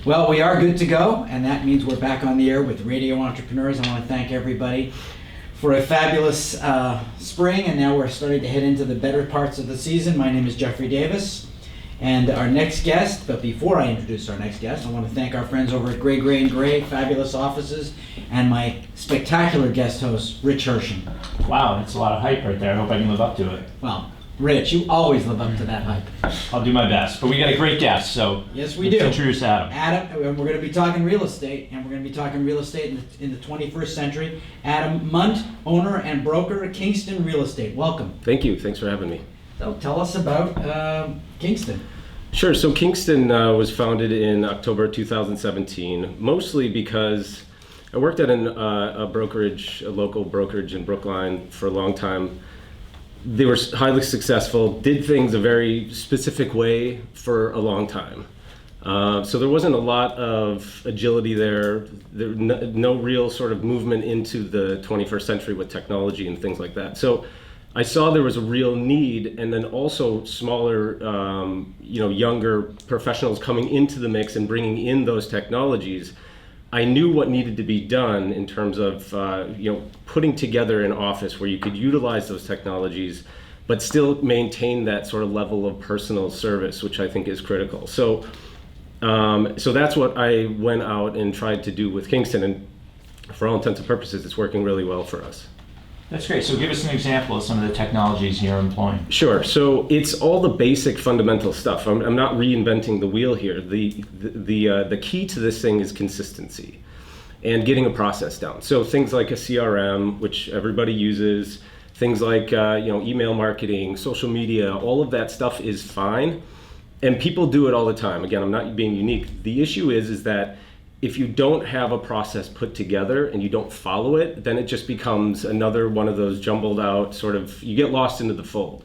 Well, we are good to go, and that means we're back on the air with Radio Entrepreneurs. I want to thank everybody for a fabulous spring, and now we're starting to head into the better parts of the season. My name is Jeffrey Davis, and our next guest, but before I introduce our next guest, I want to thank our friends over at Gray Gray, fabulous offices, and my spectacular guest host, Rich Hersham. Wow, that's a lot of hype right there. I hope I can live up to it. Well, Rich, you always live up to that hype. I'll do my best. But we got a great guest, so yes, we let's do. Introduce Adam. Adam, we're going to be talking real estate, and we're going to be talking real estate in the 21st century. Adam Mundt, owner and broker at Kingston Real Estate. Welcome. Thank you. Thanks for having me. So tell us about Kingston. Sure. So Kingston was founded in October 2017, mostly because I worked at a brokerage, a local brokerage in Brookline for a long time. They were highly successful, did things a very specific way for a long time. So there wasn't a lot of agility there. No real sort of movement into the 21st century with technology and things like that. So I saw there was a real need, and then also smaller, younger professionals coming into the mix and bringing in those technologies. I knew what needed to be done in terms of putting together an office where you could utilize those technologies, but still maintain that sort of level of personal service, which I think is critical. So that's what I went out and tried to do with Kingston, and for all intents and purposes, it's working really well for us. That's great. So give us an example of some of the technologies you're employing. Sure. So it's all the basic fundamental stuff. I'm not reinventing the wheel here. The key to this thing is consistency and getting a process down. So things like a CRM, which everybody uses, things like email marketing, social media, all of that stuff is fine. And people do it all the time. Again, I'm not being unique. The issue is that if you don't have a process put together and you don't follow it, then it just becomes another one of those jumbled out sort of, you get lost into the fold.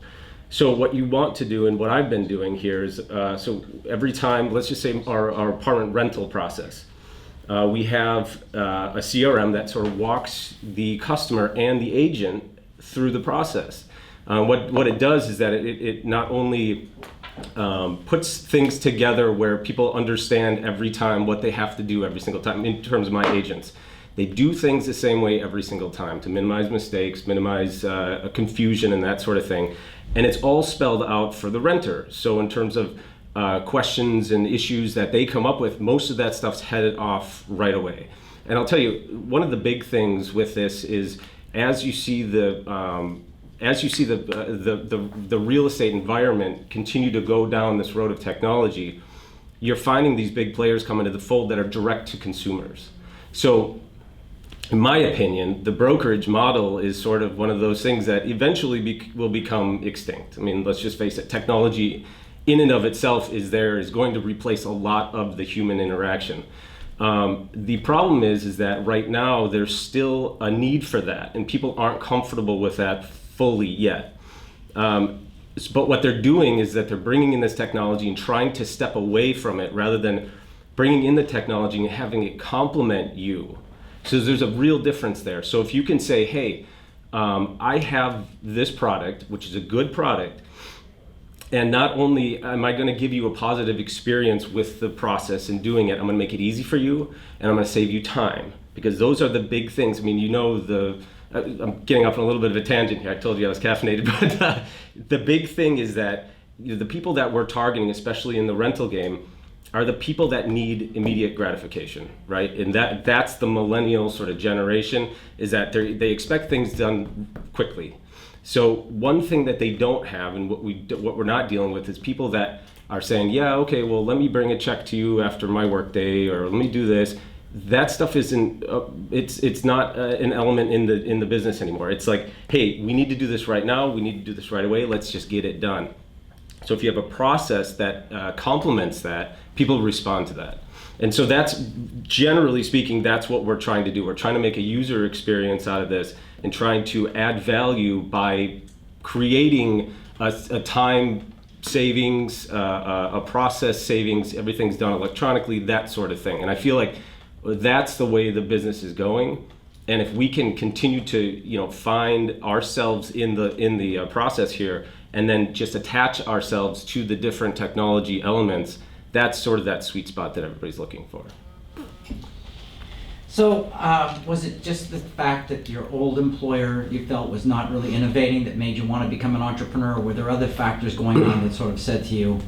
So what you want to do, and what I've been doing here is, so every time, let's just say our apartment rental process, we have a CRM that sort of walks the customer and the agent through the process. What it does is that it not only puts things together where people understand every time what they have to do every single time. In terms of my agents, they do things the same way every single time to minimize mistakes, minimize confusion and that sort of thing. And it's all spelled out for the renter. So in terms of questions and issues that they come up with, most of that stuff's headed off right away. And I'll tell you, one of the big things with this is as you see the real estate environment continue to go down this road of technology, you're finding these big players come into the fold that are direct to consumers. So in my opinion, the brokerage model is sort of one of those things that eventually will become extinct. I mean, let's just face it, technology in and of itself is going to replace a lot of the human interaction. The problem is that right now there's still a need for that, and people aren't comfortable with that fully yet. But what they're doing is that they're bringing in this technology and trying to step away from it rather than bringing in the technology and having it complement you. So there's a real difference there. So if you can say, hey, I have this product, which is a good product, and not only am I going to give you a positive experience with the process and doing it, I'm going to make it easy for you, and I'm going to save you time, because those are the big things. I mean, I'm getting off on a little bit of a tangent here. I told you I was caffeinated, but the big thing is that the people that we're targeting, especially in the rental game, are the people that need immediate gratification, right? And that's the millennial sort of generation, is that they expect things done quickly. So one thing that they don't have, and what we're not dealing with, is people that are saying, yeah, okay, well, let me bring a check to you after my work day, or let me do this. That stuff isn't. It's not an element in the business anymore. It's like, hey, we need to do this right now. We need to do this right away. Let's just get it done. So if you have a process that complements that, people respond to that. And so that's, generally speaking, that's what we're trying to do. We're trying to make a user experience out of this and trying to add value by creating a time savings, a process savings, everything's done electronically, that sort of thing. And I feel like that's the way the business is going. And if we can continue to, find ourselves in the process here, and then just attach ourselves to the different technology elements, that's sort of that sweet spot that everybody's looking for. So, was it just the fact that your old employer you felt was not really innovating that made you want to become an entrepreneur, or were there other factors going on that sort of said to you,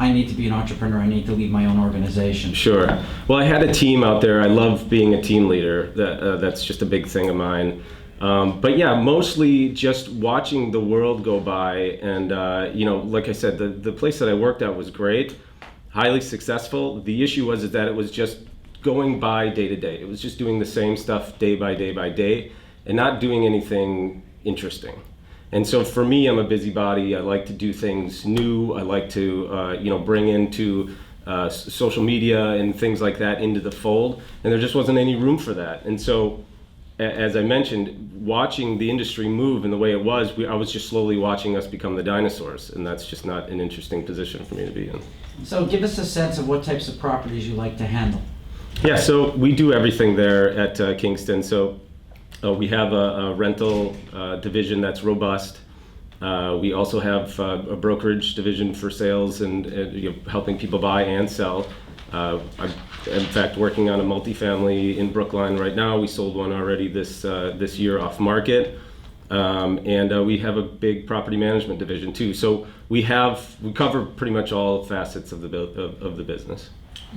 I need to be an entrepreneur, I need to lead my own organization? Sure. Well, I had a team out there. I love being a team leader. That's just a big thing of mine. But yeah, mostly just watching the world go by. And, like I said, the place that I worked at was great, highly successful. The issue was that it was just going by day to day. It was just doing the same stuff day by day by day and not doing anything interesting. And so for me, I'm a busybody. I like to do things new. I like to, bring into social media and things like that into the fold. And there just wasn't any room for that. And so, as I mentioned, watching the industry move in the way it was, I was just slowly watching us become the dinosaurs. And that's just not an interesting position for me to be in. So give us a sense of what types of properties you like to handle. Yeah, so we do everything there at Kingston. So we have a rental division that's robust. We also have a brokerage division for sales and helping people buy and sell. I'm in fact working on a multifamily in Brookline right now. We sold one already this year off market. And we have a big property management division too. So we cover pretty much all facets of the business.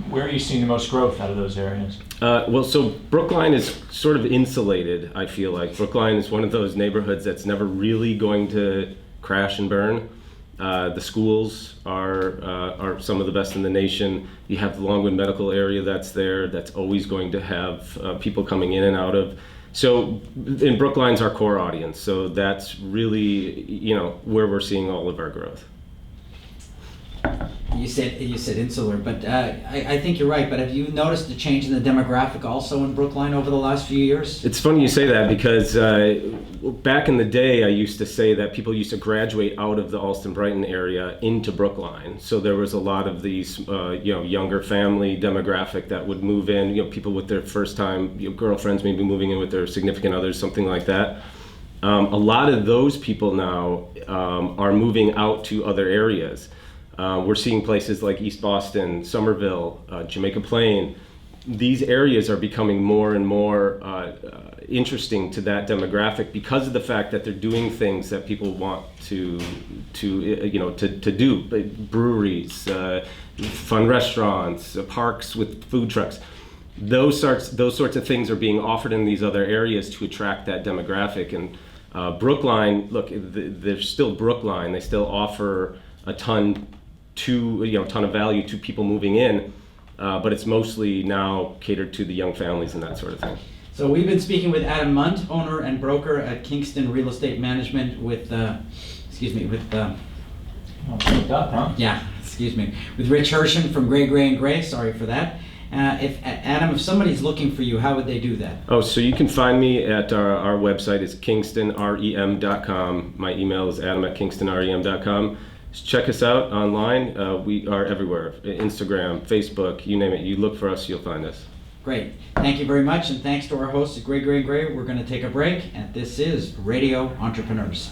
Where are you seeing the most growth out of those areas? So Brookline is sort of insulated, I feel like. Brookline is one of those neighborhoods that's never really going to crash and burn. The schools are some of the best in the nation. You have the Longwood Medical area that's there, that's always going to have people coming in and out of. So in Brookline's our core audience. So that's really, where we're seeing all of our growth. You said insular, but I think you're right. But have you noticed a change in the demographic also in Brookline over the last few years? It's funny you say that because back in the day, I used to say that people used to graduate out of the Allston-Brighton area into Brookline. So there was a lot of these, younger family demographic that would move in. People with their first time, girlfriends maybe moving in with their significant others, something like that. A lot of those people now are moving out to other areas. We're seeing places like East Boston, Somerville, Jamaica Plain. These areas are becoming more and more interesting to that demographic because of the fact that they're doing things that people want to do. Breweries, fun restaurants, parks with food trucks. Those sorts of things are being offered in these other areas to attract that demographic. And Brookline, look, they're still Brookline. They still offer a ton of value to people moving in, but it's mostly now catered to the young families and that sort of thing. So we've been speaking with Adam Mundt, owner and broker at Kingston Real Estate Management with Rich Herschen from Gray & Gray, sorry for that. If somebody's looking for you, how would they do that? Oh, so you can find me at our website is kingstonrem.com. My email is adam@kingstonrem.com. Check us out online. We are everywhere. Instagram, Facebook, you name it. You look for us, you'll find us. Great. Thank you very much, and thanks to our hosts at Gray & Gray. We're going to take a break, and this is Radio Entrepreneurs.